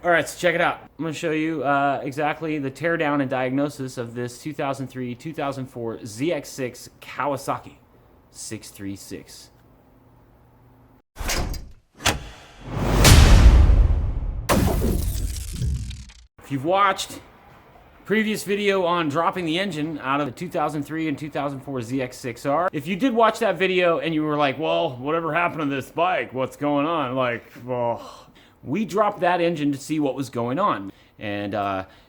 All right, so check it out. I'm going to show you exactly the teardown and diagnosis of this 2003-2004 ZX6 Kawasaki 636. If you've watched previous video on dropping the engine out of the 2003 and 2004 ZX6R, if you did watch that video and you were like, well, whatever happened to this bike? What's going on? Like, well, we dropped that engine to see what was going on, and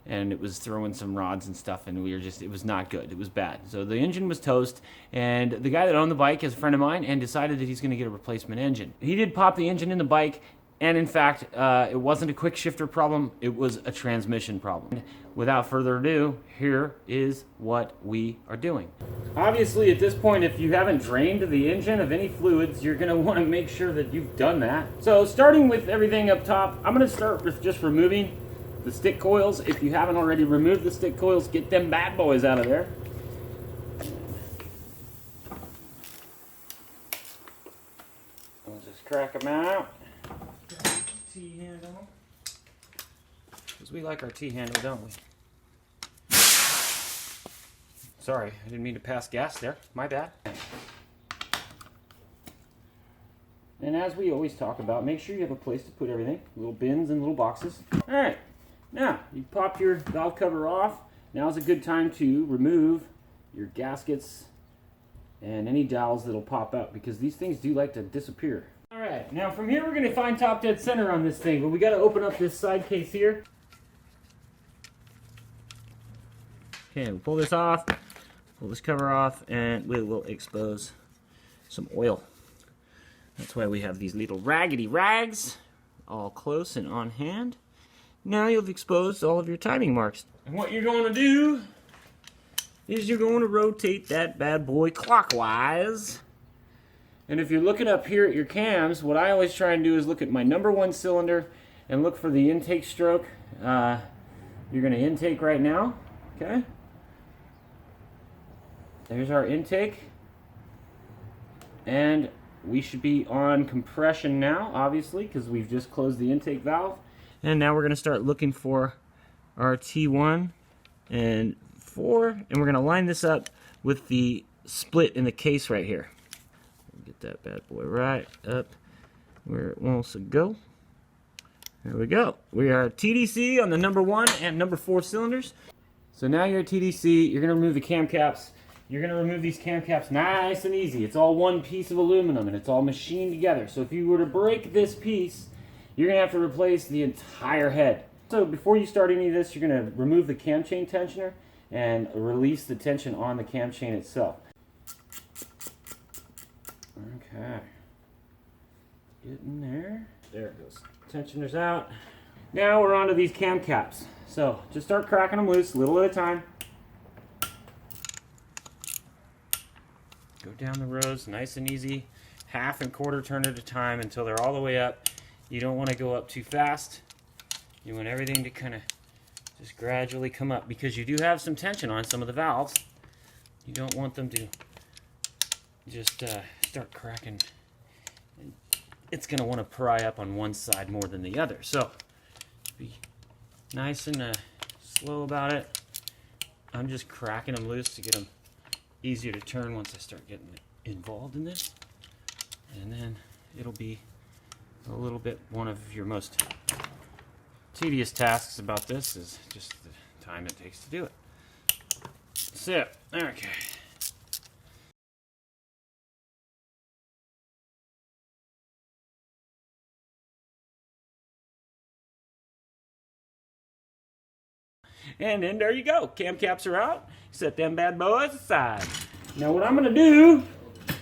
it was throwing some rods and stuff, and it was not good. It was bad. So the engine was toast, and the guy that owned the bike is a friend of mine and decided that he's going to get a replacement engine. He did pop the engine in the bike, and in fact, it wasn't a quick shifter problem, it was a transmission problem. Without further ado, here is what we are doing. Obviously, at this point, if you haven't drained the engine of any fluids, you're gonna wanna make sure that you've done that. So starting with everything up top, I'm gonna start with just removing the stick coils. If you haven't already removed the stick coils, get them bad boys out of there. We'll just crack them out. T-handle. Because we like our T-handle, don't we? Sorry, I didn't mean to pass gas there. My bad. And as we always talk about, make sure you have a place to put everything. Little bins and little boxes. Alright, now you pop your valve cover off. Now's a good time to remove your gaskets and any dowels that'll pop out, because these things do like to disappear. Alright, now from here we're going to find top dead center on this thing, but we got to open up this side case here. Okay, we'll pull this off, pull this cover off, and we will expose some oil. That's why we have these little raggedy rags, all close and on hand. Now you've exposed all of your timing marks. And what you're going to do is you're going to rotate that bad boy clockwise. And if you're looking up here at your cams, what I always try and do is look at my number one cylinder and look for the intake stroke. You're going to intake right now, okay? There's our intake. And we should be on compression now, obviously, because we've just closed the intake valve. And now we're going to start looking for our T1 and 4, and we're going to line this up with the split in the case right here. Get that bad boy right up where it wants to go. There we go. We are TDC on the number 1 and number 4 cylinders. So now you're at TDC, you're going to remove the cam caps. You're going to remove these cam caps nice and easy. It's all one piece of aluminum and it's all machined together. So if you were to break this piece, you're going to have to replace the entire head. So before you start any of this, you're going to remove the cam chain tensioner and release the tension on the cam chain itself. Okay. Get in there. There it goes. Tensioner's out. Now we're onto these cam caps. So just start cracking them loose, little at a time. Go down the rows nice and easy, half and quarter turn at a time until they're all the way up. You don't want to go up too fast. You want everything to kind of just gradually come up, because you do have some tension on some of the valves. You don't want them to just start cracking. It's going to want to pry up on one side more than the other. So be nice and slow about it. I'm just cracking them loose to get them easier to turn once I start getting involved in this. And then it'll be a little bit one of your most tedious tasks about this is just the time it takes to do it. That's it. Okay. And then there you go. Cam caps are out. Set them bad boys aside. Now what I'm going to do is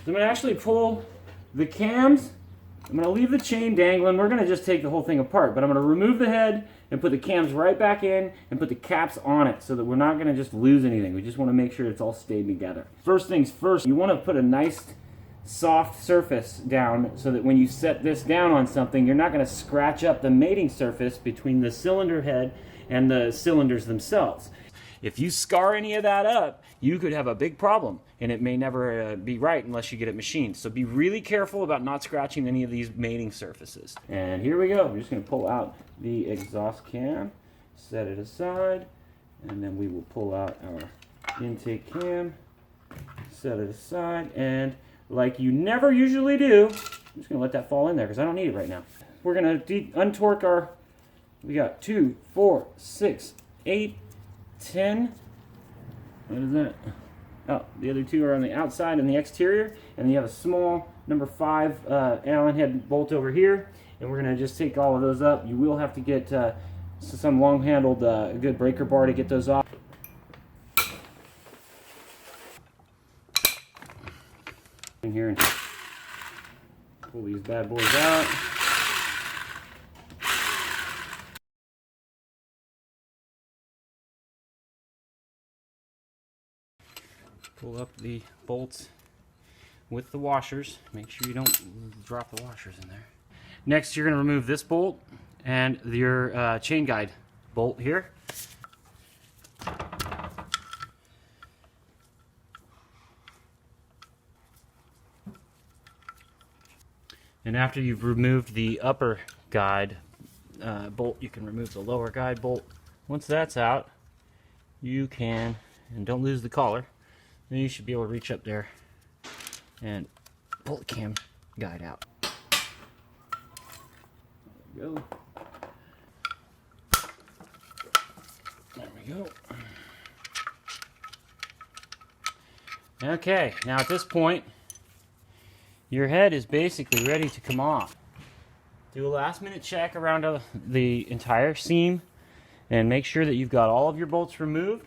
I'm going to actually pull the cams. I'm going to leave the chain dangling. We're going to just take the whole thing apart. But I'm going to remove the head and put the cams right back in and put the caps on it so that we're not going to just lose anything. We just want to make sure it's all stayed together. First things first, you want to put a nice soft surface down so that when you set this down on something, you're not going to scratch up the mating surface between the cylinder head and the cylinders themselves. If you scar any of that up, you could have a big problem, and it may never be right unless you get it machined. So be really careful about not scratching any of these mating surfaces. And here we go. We're just going to pull out the exhaust cam, set it aside, and then we will pull out our intake cam, set it aside, and like you never usually do, I'm just going to let that fall in there because I don't need it right now. We're going to untorque our, we got 2, 4, 6, 8, 10. What is that? Oh, the other two are on the outside and the exterior, and you have a small number 5 Allen head bolt over here, and we're going to just take all of those up. You will have to get some long-handled good breaker bar to get those off. In here and pull these bad boys out. Pull up the bolts with the washers. Make sure you don't drop the washers in there. Next, you're going to remove this bolt and your chain guide bolt here. And after you've removed the upper guide bolt, you can remove the lower guide bolt. Once that's out, you can, and don't lose the collar, then you should be able to reach up there and pull the cam guide out. There we go. There we go. Okay, now at this point, your head is basically ready to come off. Do a last minute check around the entire seam and make sure that you've got all of your bolts removed.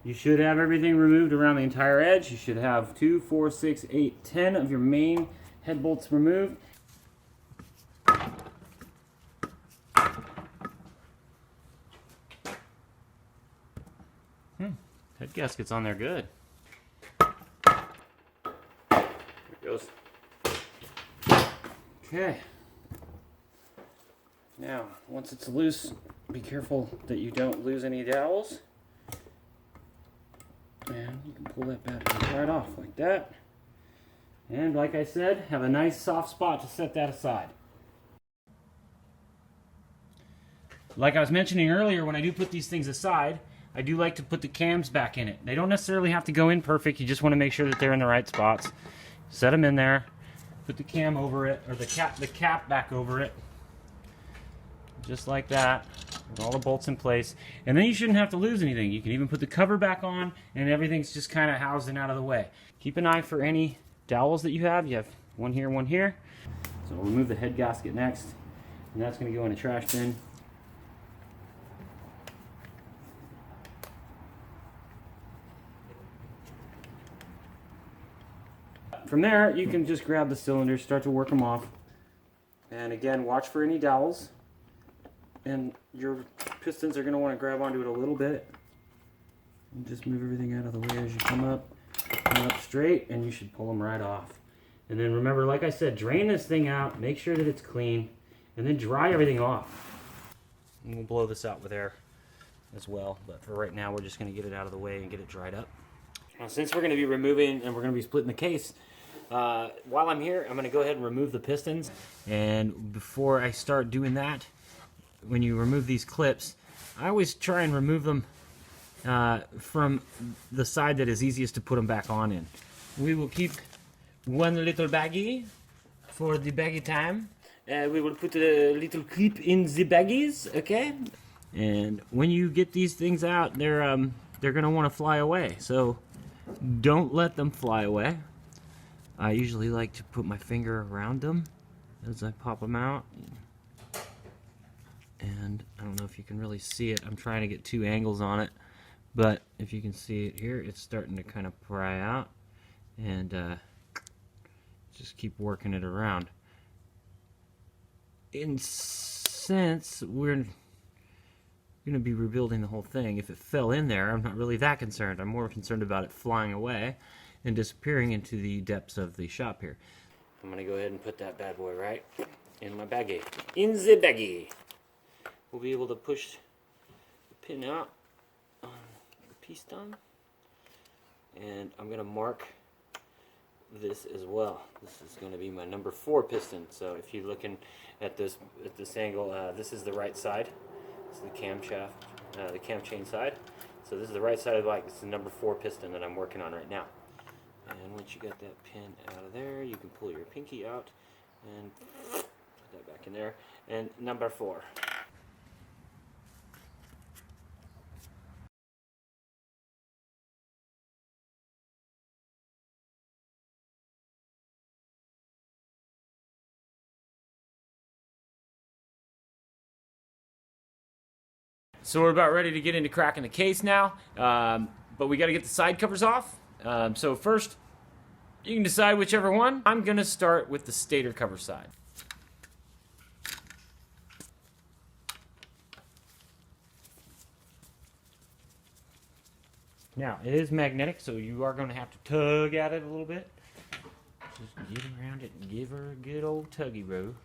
You should have everything removed around the entire edge. You should have 2, 4, 6, 8, 10 of your main head bolts removed. Head gasket's on there good. There it goes. Okay. Now, once it's loose, be careful that you don't lose any dowels. And you can pull that bad boy right off like that. And like I said, have a nice soft spot to set that aside. Like I was mentioning earlier, when I do put these things aside, I do like to put the cams back in it. They don't necessarily have to go in perfect. You just want to make sure that they're in the right spots. Set them in there. Put the cam over it, or the cap back over it. Just like that. With all the bolts in place. And then you shouldn't have to lose anything. You can even put the cover back on, and everything's just kind of housed and out of the way. Keep an eye for any dowels that you have. You have one here, one here. So we'll remove the head gasket next. And that's going to go in a trash bin. From there, you can just grab the cylinders, start to work them off. And again, watch for any dowels. And your pistons are going to want to grab onto it a little bit. And just move everything out of the way as you come up straight, and you should pull them right off. And then remember, like I said, drain this thing out, make sure that it's clean, and then dry everything off. And we'll blow this out with air as well, but for right now, we're just going to get it out of the way and get it dried up. Now, since we're going to be removing and we're going to be splitting the case, while I'm here, I'm going to go ahead and remove the pistons. And before I start doing that, when you remove these clips, I always try and remove them from the side that is easiest to put them back on in. We will keep one little baggie for the baggie time. We will put a little clip in the baggies, okay? And when you get these things out, they're going to want to fly away. So don't let them fly away. I usually like to put my finger around them as I pop them out. And I don't know if you can really see it. I'm trying to get 2 angles on it. But if you can see it here, it's starting to kind of pry out. And just keep working it around. In sense, we're going to be rebuilding the whole thing. If it fell in there, I'm not really that concerned. I'm more concerned about it flying away and disappearing into the depths of the shop here. I'm going to go ahead and put that bad boy right in my baggie. In the baggie. We'll be able to push the pin out on the piece done. And I'm going to mark this as well. This is going to be my number 4 piston. So if you're looking at this angle, this is the right side. This is the camshaft, the cam chain side. So this is the right side of the bike. This is the number 4 piston that I'm working on right now. And once you got that pin out of there, you can pull your pinky out and put that back in there. And number 4. So we're about ready to get into cracking the case now, but we got to get the side covers off. So first, you can decide whichever one. I'm going to start with the stator cover side. Now, it is magnetic, so you are going to have to tug at it a little bit. Just get around it and give her a good old tuggy, bro.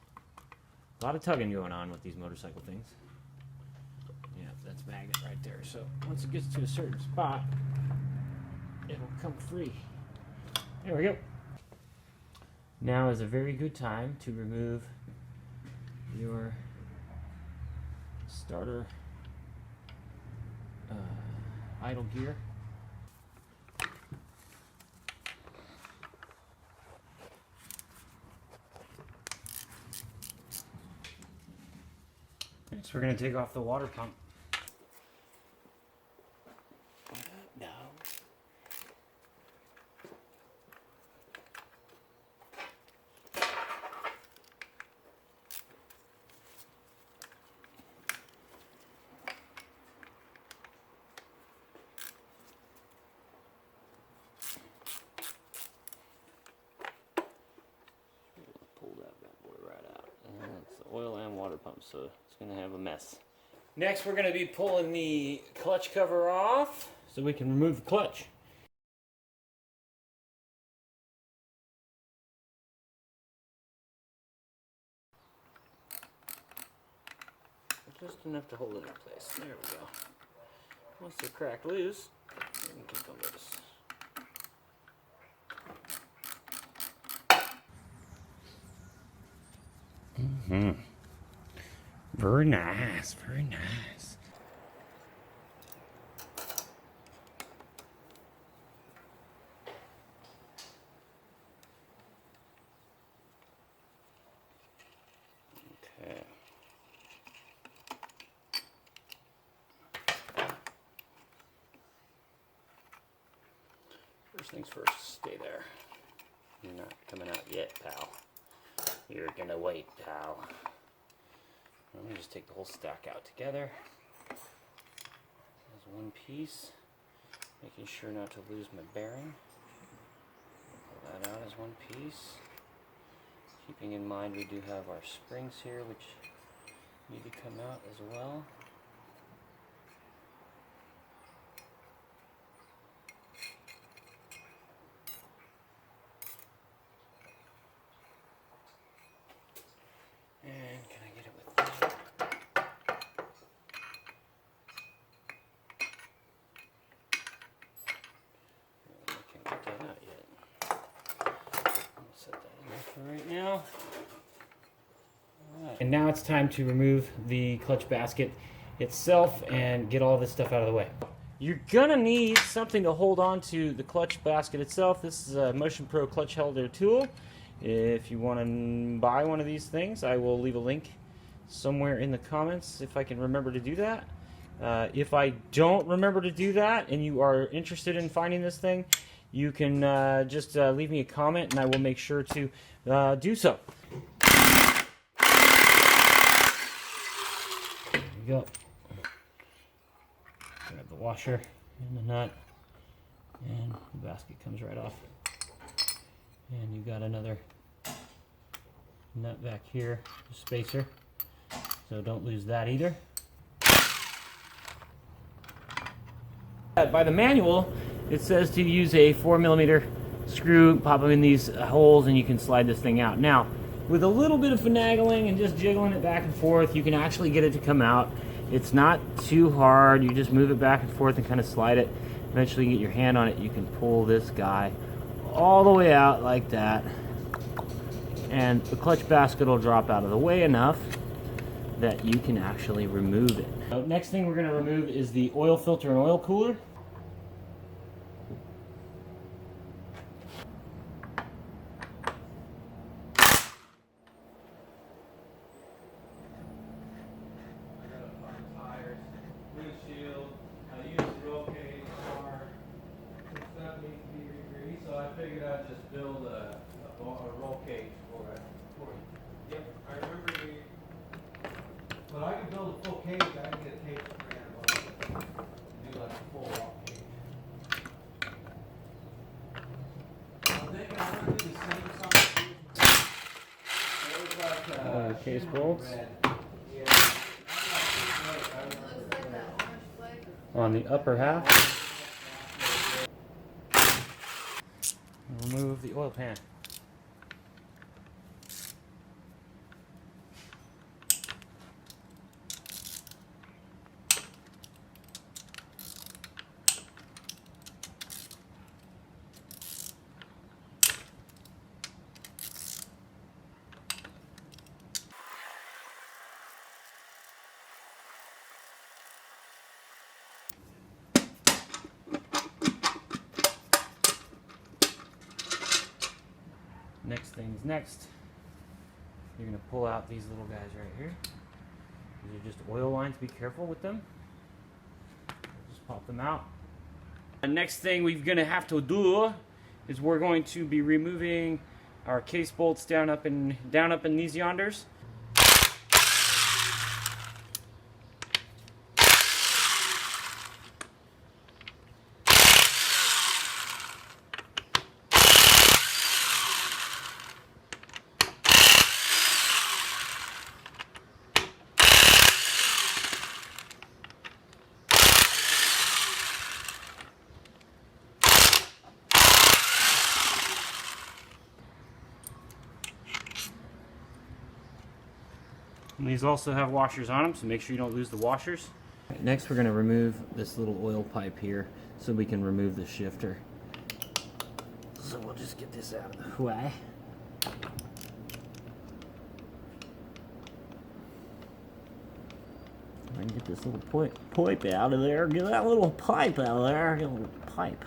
A lot of tugging going on with these motorcycle things. Yeah, that's magnet right there. So once it gets to a certain spot, it'll come free. There we go. Now is a very good time to remove your starter idle gear. Next, we're going to take off the water pump. No. Pull that bad boy right out. And it's the oil and water pump, so it's going to have a mess. Next, we're going to be pulling the clutch cover off so we can remove the clutch. Just enough to hold it in place. There we go. Once they're cracked loose, you can kick them loose. Very nice, very nice. Okay. First things first, stay there. You're not coming out yet, pal. You're gonna wait, pal. Let me just take the whole stack out together as one piece, making sure not to lose my bearing. Pull that out as one piece. Keeping in mind we do have our springs here which need to come out as well. And can I get it with that? I can't get that out yet. I'll set that in there for right now. All right. And now it's time to remove the clutch basket itself and get all this stuff out of the way. You're gonna need something to hold on to the clutch basket itself. This is a Motion Pro clutch holder tool. If you want to buy one of these things, I will leave a link somewhere in the comments if I can remember to do that. If I don't remember to do that and you are interested in finding this thing, you can just leave me a comment and I will make sure to do so. There you go. Grab the washer and the nut, and the basket comes right off. And you got another nut back here, a spacer, so don't lose that either. By the manual, it says to use a 4mm screw, pop them in these holes, and you can slide this thing out. Now, with a little bit of finagling and just jiggling it back and forth, you can actually get it to come out. It's not too hard. You just move it back and forth and kind of slide it. eventually get your hand on it, you can pull this guy all the way out like that, and the clutch basket will drop out of the way enough that you can actually remove it. So next thing we're going to remove is the oil filter and oil cooler. So I figured I'd just build a roll cage for you. Yep, I remember but I could build a full cage, I can get a cage for $300 and do like a full roll cage. I'm thinking I'm gonna do the same size Case bolts. On the upper half. Remove the oil pan. Next thing's next. You're gonna pull out these little guys right here. These are just oil lines. Be careful with them. Just pop them out. The next thing we're gonna have to do is we're going to be removing our case bolts down up in these yonders. And these also have washers on them, so make sure you don't lose the washers. Next, we're going to remove this little oil pipe here so we can remove the shifter. So we'll just get this out of the way. I can get this little pipe out of there. Get that little pipe out of there. Get a little pipe.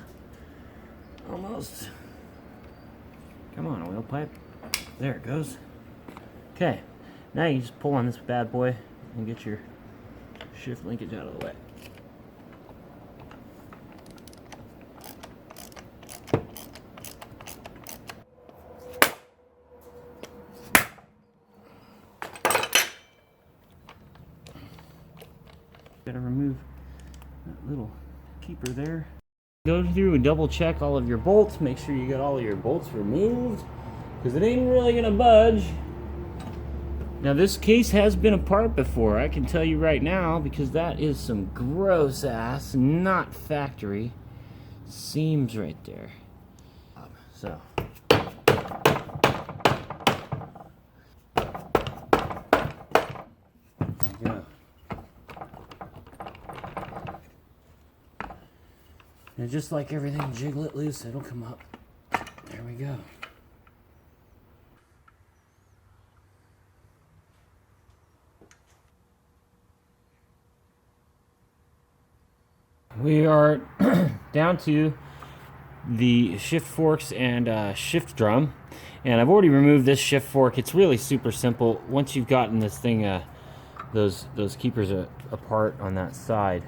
Almost. Come on, oil pipe. There it goes. Okay. Now you just pull on this bad boy and get your shift linkage out of the way. Gotta remove that little keeper there. Go through and double check all of your bolts. Make sure you got all of your bolts removed, because it ain't really gonna budge. Now this case has been apart before, I can tell you right now, because that is some gross ass, not factory seams right there. So. Yeah. And just like everything, jiggle it loose, it'll come up. There we go. We are down to the shift forks and shift drum, and I've already removed this shift fork. It's really super simple. Once you've gotten this thing, those keepers apart on that side,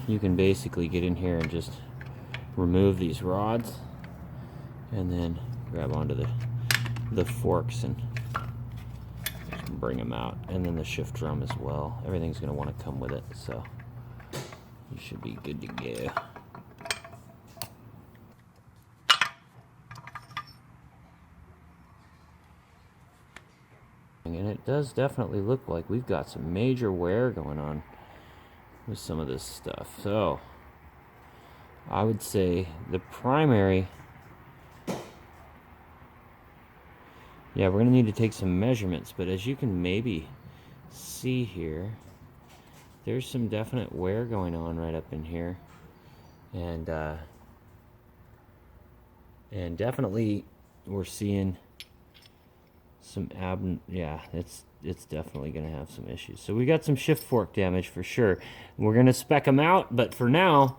you can basically get in here and just remove these rods, and then grab onto the forks and just bring them out, and then the shift drum as well. Everything's going to want to come with it, so you should be good to go. And it does definitely look like we've got some major wear going on with some of this stuff. So I would say the primary, yeah, we're going to need to take some measurements, but as you can maybe see here, there's some definite wear going on right up in here. and definitely we're seeing some yeah, it's definitely going to have some issues. So we got some shift fork damage for sure. We're going to spec them out, but for now,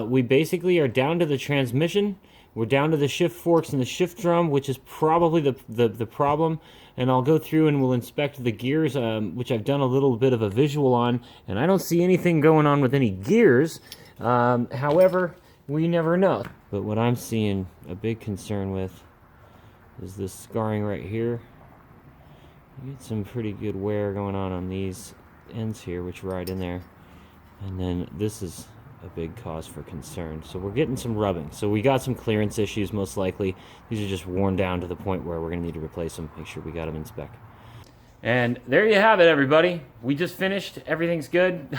we basically are down to the transmission. We're down to the shift forks and the shift drum, which is probably the problem. And I'll go through and we'll inspect the gears, which I've done a little bit of a visual on, and I don't see anything going on with any gears. However, we never know. But what I'm seeing a big concern with is this scarring right here. You get some pretty good wear going on these ends here, which ride in there. And then this is a big cause for concern. So we're getting some rubbing. So we got some clearance issues most likely. These are just worn down to the point where we're going to need to replace them. Make sure we got them in spec. And there you have it, everybody. We just finished. Everything's good.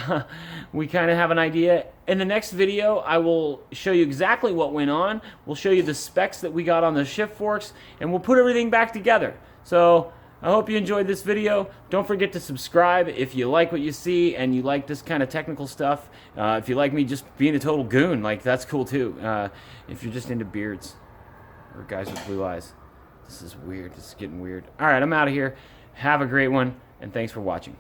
We kind of have an idea. In the next video, I will show you exactly what went on. We'll show you the specs that we got on the shift forks, and we'll put everything back together. So I hope you enjoyed this video. Don't forget to subscribe if you like what you see and you like this kind of technical stuff. If you like me just being a total goon, like, that's cool too. If you're just into beards or guys with blue eyes. This is weird. This is getting weird. All right, I'm out of here. Have a great one, and thanks for watching.